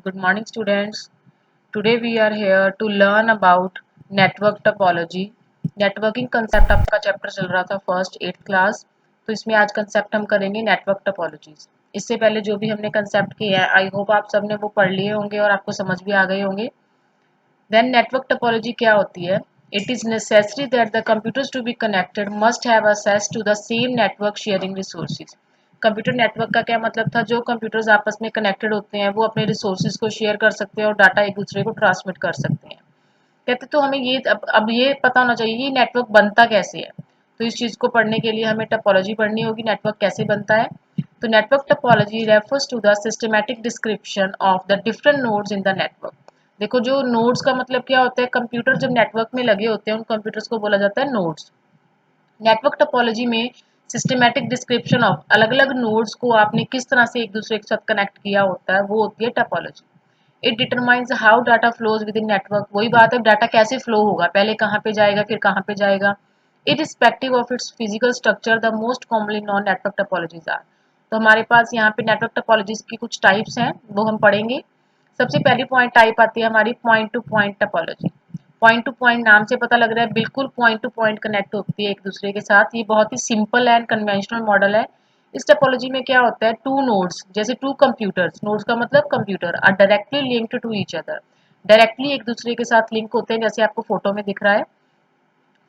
Good morning, students. Today we are here to learn about network topology. Networking concept आपका chapter चल रहा था first eighth class, तो इसमें आज कंसेप्ट हम करेंगे नेटवर्क टोपोलॉजीज। इससे पहले जो भी हमने कंसेप्ट किए हैं, आई होप आप सबने वो पढ़ लिए होंगे और आपको समझ भी आ गए होंगे। देन नेटवर्क टोपोलॉजी क्या होती है? It is necessary that the computers to be connected must have access to the same network sharing resources. Computer network का क्या मतलब था? जो कंप्यूटर्स आपस में कनेक्टेड होते हैं वो अपने रिसोर्सेज को शेयर कर सकते हैं और डाटा एक दूसरे को ट्रांसमिट कर सकते हैं। कहते तो हमें ये अब ये पता होना चाहिए कि नेटवर्क बनता कैसे है। तो इस चीज को पढ़ने के लिए हमें टोपोलॉजी पढ़नी होगी, नेटवर्क कैसे बनता है। तो network topology refers to the systematic description of the different nodes in the network. देखो, जो नोड्स का मतलब क्या होता है, कंप्यूटर जब नेटवर्क में लगे होते हैं उन कंप्यूटर्स को बोला जाता है नोड्स। नेटवर्क टोपोलॉजी में सिस्टमैटिक डिस्क्रिप्शन ऑफ अलग अलग नोड्स को आपने किस तरह से एक दूसरे के साथ कनेक्ट किया होता है, वो होती है topology. It determines how data flows with in network. वही बात है, डाटा कैसे फ्लो होगा, पहले कहाँ पे जाएगा फिर कहाँ पे जाएगा। Irrespective of its physical structure the most commonly known network topologies are. तो हमारे पास यहाँ पे नेटवर्क टोपोलॉजीज की कुछ टाइप्स हैं, वो हम पढ़ेंगे। सबसे पहली पॉइंट टाइप आती है हमारी point two point topology. Point two point नाम से पता लग रहा है, बिल्कुल पॉइंट टू पॉइंट कनेक्ट होती है एक दूसरे के साथ। ये बहुत ही सिंपल एंड कन्वेंशनल मॉडल है। इस टोपोलॉजी में क्या होता है, टू नोड्स जैसे टू कंप्यूटर्स, नोड्स का मतलब computer, are directly linked to each other. Directly एक दूसरे के साथ लिंक होते हैं, जैसे आपको फोटो में दिख रहा है।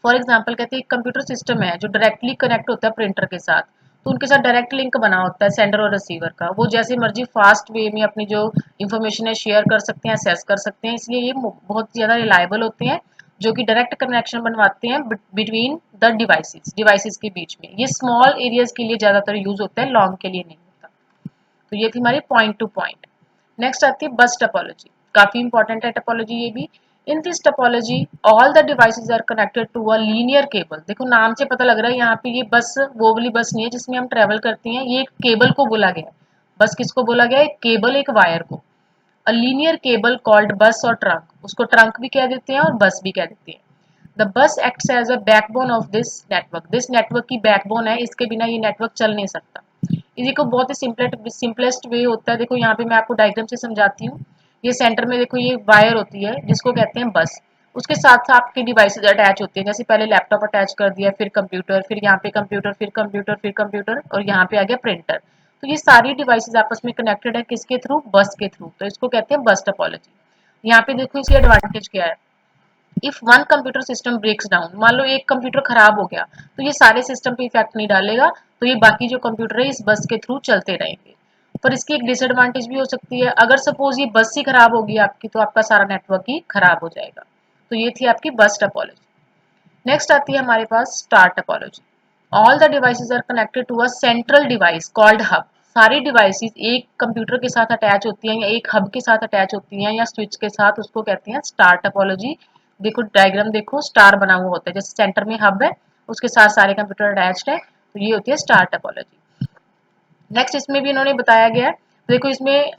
फॉर एग्जाम्पल कहते हैं एक कंप्यूटर सिस्टम है जो डायरेक्टली कनेक्ट होता है प्रिंटर के साथ, तो उनके साथ डायरेक्ट लिंक बना होता है सेंडर और रिसीवर का। वो जैसे मर्जी फास्ट वे में अपनी जो इन्फॉर्मेशन है शेयर कर सकते हैं, असेस कर सकते हैं, इसलिए ये बहुत ज़्यादा रिलायबल होते हैं, जो कि डायरेक्ट कनेक्शन बनवाते हैं बिटवीन द डिवाइसेस, डिवाइसेस के बीच में। ये स्मॉल एरियाज के लिए ज़्यादातर यूज होता है, लॉन्ग के लिए नहीं होता। तो ये थी हमारी पॉइंट टू पॉइंट। नेक्स्ट आती है बस टोपोलॉजी। काफी इंपॉर्टेंट है टोपोलॉजी ये भी। In this topology all the devices are connected to a linear cable. देखो, नाम से पता लग रहा है यहाँ पे ये बस वो वाली बस नहीं है जिसमें हम ट्रेवल करते हैं, ये एक केबल को बोला गया है। बस किसको बोला गया है? एक केबल, एक वायर को। अ लीनियर केबल कॉल्ड बस और ट्रंक, उसको ट्रंक भी कह देते हैं और बस भी कह देते हैं। The bus acts as a backbone of this network. This network की बैकबोन है, इसके बिना ये नेटवर्क चल नहीं सकता। इसी को बहुत ही सिंपलेस्ट वे होता है। देखो यहाँ पे मैं आपको डायग्राम से समझाती हूँ। ये सेंटर में देखो ये वायर होती है जिसको कहते हैं बस। उसके साथ साथ आपके डिवाइसेज अटैच होते हैं, जैसे पहले लैपटॉप अटैच कर दिया, फिर कंप्यूटर, फिर यहाँ पे कंप्यूटर, फिर कंप्यूटर, फिर कंप्यूटर, और यहाँ पे आ गया प्रिंटर। तो ये सारी डिवाइसेज आपस में कनेक्टेड है किसके थ्रू? बस के थ्रू। तो इसको कहते हैं बस टोपोलॉजी। यहाँ पे देखो इसकी एडवांटेज क्या है। If one computer system breaks down, मान लो एक कंप्यूटर खराब हो गया, तो ये सारे सिस्टम पे इफेक्ट नहीं डालेगा, तो ये बाकी जो कंप्यूटर है इस बस के थ्रू चलते रहेंगे। पर इसकी एक डिसएडवांटेज भी हो सकती है, अगर सपोज ये बस ही खराब होगी आपकी, तो आपका सारा नेटवर्क ही खराब हो जाएगा। तो ये थी आपकी बस टोपोलॉजी। नेक्स्ट आती है हमारे पास star topology. All the devices are connected to a central device called hub. सारी डिवाइसेस एक कंप्यूटर के साथ अटैच होती हैं या एक हब के साथ अटैच होती हैं या स्विच के साथ, उसको कहते हैं स्टार टोपोलॉजी। देखो डायग्राम देखो, स्टार बना हुआ होता है, जैसे सेंटर में हब है, उसके साथ सारे कंप्यूटर अटैच्ड है, तो ये होती है स्टार टोपोलॉजी। नेक्स्ट इसमें भी इन्होंने बताया गया है। देखो इसमें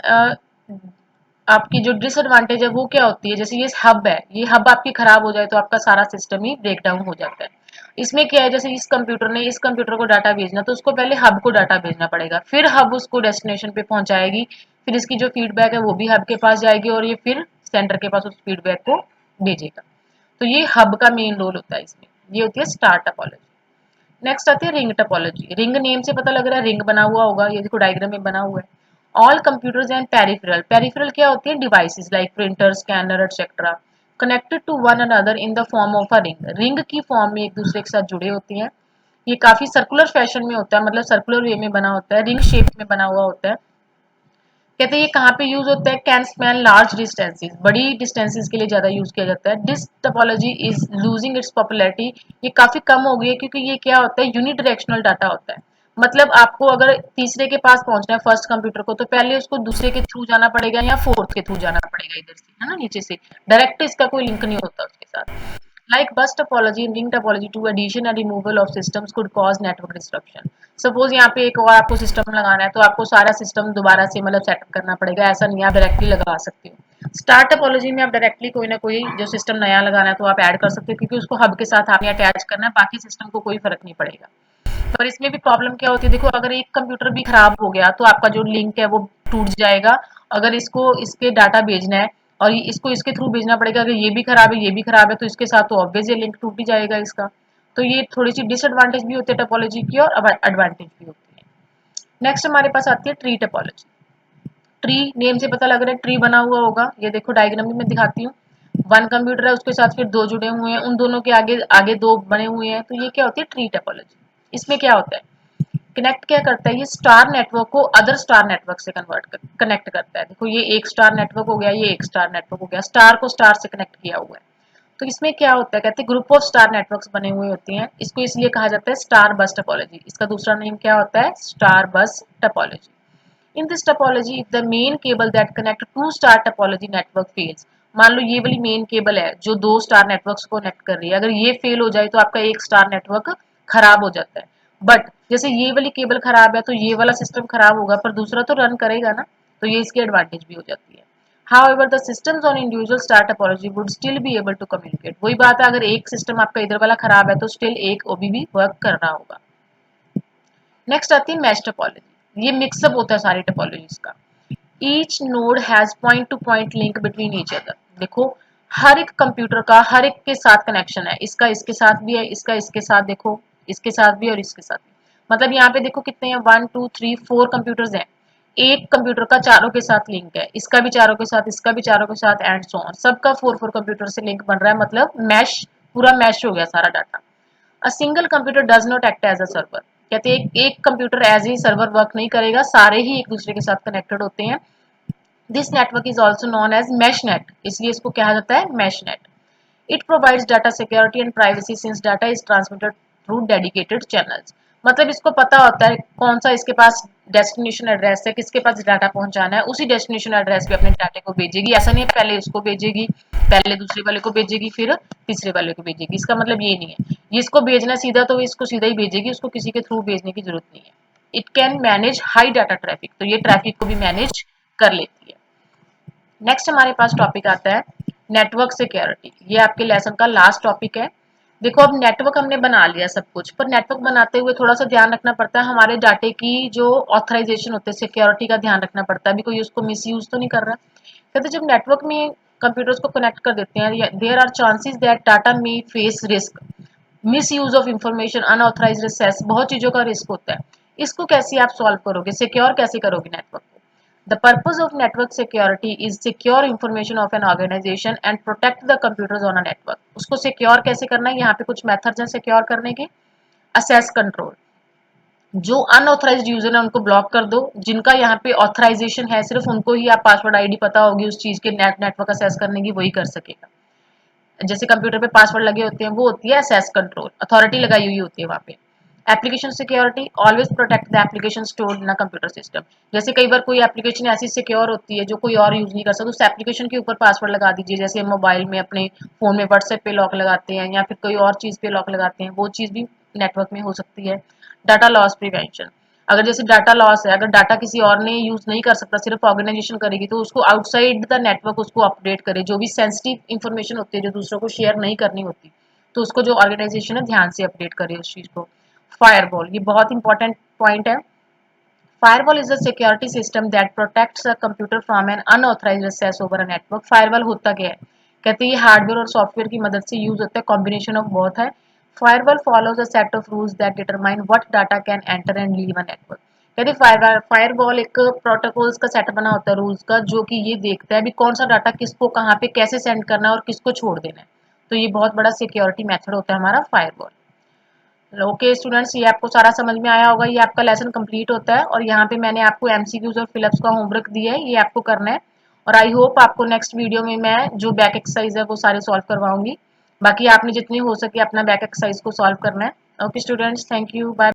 आपकी जो डिसएडवांटेज है वो क्या होती है, जैसे ये हब है, ये हब आपकी खराब हो जाए तो आपका सारा सिस्टम ही ब्रेक डाउन हो जाता है। इसमें क्या है, जैसे इस कंप्यूटर ने इस कंप्यूटर को डाटा भेजना, तो उसको पहले हब को डाटा भेजना पड़ेगा, फिर हब उसको डेस्टिनेशन पे पहुंचाएगी, फिर इसकी जो फीडबैक है वो भी हब के पास जाएगी और ये फिर सेंटर के पास उस फीडबैक को भेजेगा। तो ये हब का मेन रोल होता है इसमें। ये होती है स्टार टोपोलॉजी। नेक्स्ट आती है रिंग टोपोलॉजी। रिंग नेम से पता लग रहा है रिंग बना हुआ होगा, ये देखो डायग्राम में बना हुआ है। All computers and peripheral, peripheral क्या होती है? Devices like printer, scanner etcetera, connected to one another in the form of a ring. Ring की फॉर्म में एक दूसरे के साथ जुड़े होते हैं। ये काफी सर्कुलर फैशन में होता है, मतलब सर्कुलर वे में बना होता है, रिंग शेप में बना हुआ होता है। कहते हैं ये कहाँ पे यूज होता है? कैन स्पैन लार्ज डिस्टेंसेस, बड़ी डिस्टेंसेस के लिए ज्यादा यूज किया जाता है। This topology is losing its popularity. ये काफी कम हो गई है क्योंकि ये क्या होता है? यूनिडायरेक्शनल डाटा होता है। मतलब आपको अगर तीसरे के पास पहुंचना है फर्स्ट कंप्यूटर को, तो पहले उसको दूसरे के थ्रू जाना पड़ेगा या फोर्थ के थ्रू जाना पड़ेगा, इधर से है ना, नीचे से। डायरेक्ट इसका कोई लिंक नहीं होता उसके साथ। Like bus topology and ring topology, to addition and removal of systems could cause network disruption. Suppose यहाँ पे एक और आपको सिस्टम लगाना है, तो आपको सारा सिस्टम दोबारा से मतलब सेटअप करना पड़ेगा, ऐसा नहीं आप डायरेक्टली लगा सकते हो। स्टार टोपोलॉजी में आप डायरेक्टली कोई ना कोई जो सिस्टम नया लगाना है तो आप ऐड कर सकते हो, क्योंकि उसको हब के साथ आपने अटैच करना है, बाकी सिस्टम को कोई फर्क नहीं पड़ेगा। पर इसमें भी प्रॉब्लम क्या होती है, देखो अगर एक कंप्यूटर भी खराब हो गया तो आपका जो लिंक है वो टूट जाएगा अगर इसको इसके डाटा भेजना है और इसको इसके थ्रू भेजना पड़ेगा, अगर ये भी खराब है ये भी खराब है तो इसके साथ तो ऑब्वियस ये लिंक टूट ही जाएगा इसका। तो ये थोड़ी सी डिसएडवांटेज भी होती है टोपोलॉजी की और एडवांटेज भी होती है। नेक्स्ट हमारे पास आती है ट्री टोपोलॉजी। ट्री नेम से पता लग रहा है ट्री बना हुआ होगा, ये देखो डायग्राम भी मैं दिखाती हूँ। वन कंप्यूटर है, उसके साथ फिर दो जुड़े हुए हैं, उन दोनों के आगे आगे दो बने हुए हैं, तो ये क्या होती है ट्री टोपोलॉजी। इसमें क्या होता है, कनेक्ट क्या करता है, ये स्टार नेटवर्क को अदर स्टार नेटवर्क से कनेक्ट करता है। देखो ये एक स्टार नेटवर्क हो गया, ये एक स्टार नेटवर्क हो गया, स्टार को स्टार से कनेक्ट किया हुआ है। तो इसमें क्या होता है, कहते हैं ग्रुप ऑफ स्टार नेटवर्क्स बने हुए होते हैं, इसको इसलिए कहा जाता है स्टार बस टोपोलॉजी। इसका दूसरा नेम क्या होता है, स्टार बस topology. In this topology, if the main cable that connect two star topology network fails, मान लो ये वाली मेन केबल है जो दो स्टार नेटवर्क्स को कनेक्ट कर रही है, अगर ये फेल हो जाए तो आपका एक स्टार नेटवर्क खराब हो जाता है। बट जैसे ये वाली केबल खराब है तो ये वाला सिस्टम खराब होगा, पर दूसरा तो रन करेगा ना, तो ये इसकी एडवांटेज भी हो जाती है। However, the systems on individual star topology would still be able to communicate. वही बात है, अगर एक सिस्टम आपका इधर वाला खराब है तो स्टिल एक ओबीबी वर्क कर रहा होगा। नेक्स्ट आती है मैश टोपोलॉजी। ये मिक्सअप होता है सारी टोपोलॉजीज का। Each node has point two point link between each other. देखो हर एक कंप्यूटर का हर एक के साथ कनेक्शन है, इसका इसके साथ भी है, इसका इसके साथ, देखो इसके साथ भी और इसके साथ भी। मतलब यहाँ पे देखो कितने हैं, 1 2 3 4 कंप्यूटर्स हैं। एक कंप्यूटर का चारों के साथ लिंक है, इसका भी चारों के साथ, इसका भी चारों के साथ, एंड सो ऑन। सबका 4 4 कंप्यूटर से लिंक बन रहा है, मतलब मैश, पूरा मैश हो गया सारा data. A single computer does not act as a server. कहते हैं एक कंप्यूटर एज ही सर्वर वर्क नहीं करेगा, सारे ही एक दूसरे के साथ कनेक्टेड होते हैं। This network is also known as mesh net, इसलिए इसको कहा जाता है mesh net. It provides data security and privacy since data is transmitted through dedicated channels. मतलब इसको पता होता है कौन सा इसके पास डेस्टिनेशन एड्रेस है, किसके पास डाटा पहुंचाना है, उसी डेस्टिनेशन एड्रेस पे अपने डाटे को भेजेगी। ऐसा नहीं है पहले उसको भेजेगी, पहले दूसरे वाले को भेजेगी, फिर तीसरे वाले को भेजेगी। इसका मतलब ये नहीं है ये इसको भेजना सीधा तो इसको सीधा ही भेजेगी, उसको किसी के थ्रू भेजने की जरूरत नहीं है। It can manage high data traffic, तो ये ट्रैफिक को भी मैनेज कर लेती है। नेक्स्ट हमारे पास टॉपिक आता है नेटवर्क सिक्योरिटी। ये आपके लेसन का लास्ट टॉपिक है। देखो अब नेटवर्क हमने बना लिया सब कुछ, पर नेटवर्क बनाते हुए थोड़ा सा ध्यान रखना पड़ता है, हमारे डाटे की जो ऑथराइजेशन होते हैं, सिक्योरिटी का ध्यान रखना पड़ता है, अभी कोई उसको मिस यूज तो नहीं कर रहा। कहते जब नेटवर्क में कंप्यूटर्स को कनेक्ट कर देते हैं, there are chances that data may face risk, misuse of information, unauthorised access, बहुत चीजों का रिस्क होता है। इसको कैसे आप सॉल्व करोगे, सिक्योर कैसे करोगे नेटवर्क को। The purpose of network security is secure information of an organization and protect the computers on a network. उसको सिक्योर कैसे करना है, यहाँ पे कुछ मेथड्स हैं सिक्योर करने के। असेस कंट्रोल, जो अनऑथराइज्ड यूजर है उनको ब्लॉक कर दो, जिनका यहाँ पे ऑथराइजेशन है सिर्फ उनको ही आप पासवर्ड आईडी पता होगी उस चीज के नेटवर्क असेस करने की, वही कर सकेगा। जैसे कंप्यूटर पे पासवर्ड लगे होते हैं, वो होती है असेस कंट्रोल, अथॉरिटी लगाई हुई होती है वहाँ पे। Application security, always protect the application stored in a computer system. जैसे कई बार कोई एप्लीकेशन ऐसी सिक्योर होती है जो कोई और यूज नहीं कर सकता, उस एप्लीकेशन के ऊपर पासवर्ड लगा दीजिए। जैसे मोबाइल में अपने फोन में व्हाट्सएप पे लॉक लगाते हैं या फिर कोई और चीज पे लॉक लगाते हैं, वो चीज भी नेटवर्क में हो सकती है। डाटा लॉस प्रिवेंशन, अगर जैसे डाटा लॉस है, अगर डाटा किसी और ने यूज नहीं कर सकता, सिर्फ ऑर्गेनाइजेशन करेगी, तो उसको आउटसाइड द नेटवर्क उसको अपडेट करे। जो भी सेंसिटिव इन्फॉर्मेशन होती है जो दूसरों को शेयर नहीं करनी होती, तो उसको जो ऑर्गेनाइजेशन है ध्यान से अपडेट करे उस चीज को। फायरवॉल, ये बहुत इंपॉर्टेंट पॉइंट है। Firewall is a security system that protects a computer from an unauthorised access over a network. Firewall होता क्या है, कहते हैं ये हार्डवेयर और सॉफ्टवेयर की मदद से यूज होता है, कॉम्बिनेशन ऑफ बोथ है। Firewall follows a set of rules that determine what data can enter and leave a network. कहते फायरवॉल एक प्रोटोकॉल्स का सेट बना होता है रूल्स का, जो कि ये देखता है भी कौन सा डाटा किसको कहाँ पे कैसे सेंड करना है और किसको छोड़ देना है। तो ये बहुत बड़ा सिक्योरिटी मेथड होता है हमारा फायरवॉल। ओके स्टूडेंट्स, ये आपको सारा समझ में आया होगा, ये आपका लेसन कंप्लीट होता है और यहाँ पे मैंने आपको एमसीक्यूज और फिलअप्स का होमवर्क दिया है, ये आपको करना है। और आई होप आपको नेक्स्ट वीडियो में मैं जो बैक एक्सरसाइज है वो सारे सॉल्व करवाऊंगी। बाकी आपने जितनी हो सके अपना बैक एक्सरसाइज को सॉल्व करना है। Okay students, thank you, bye.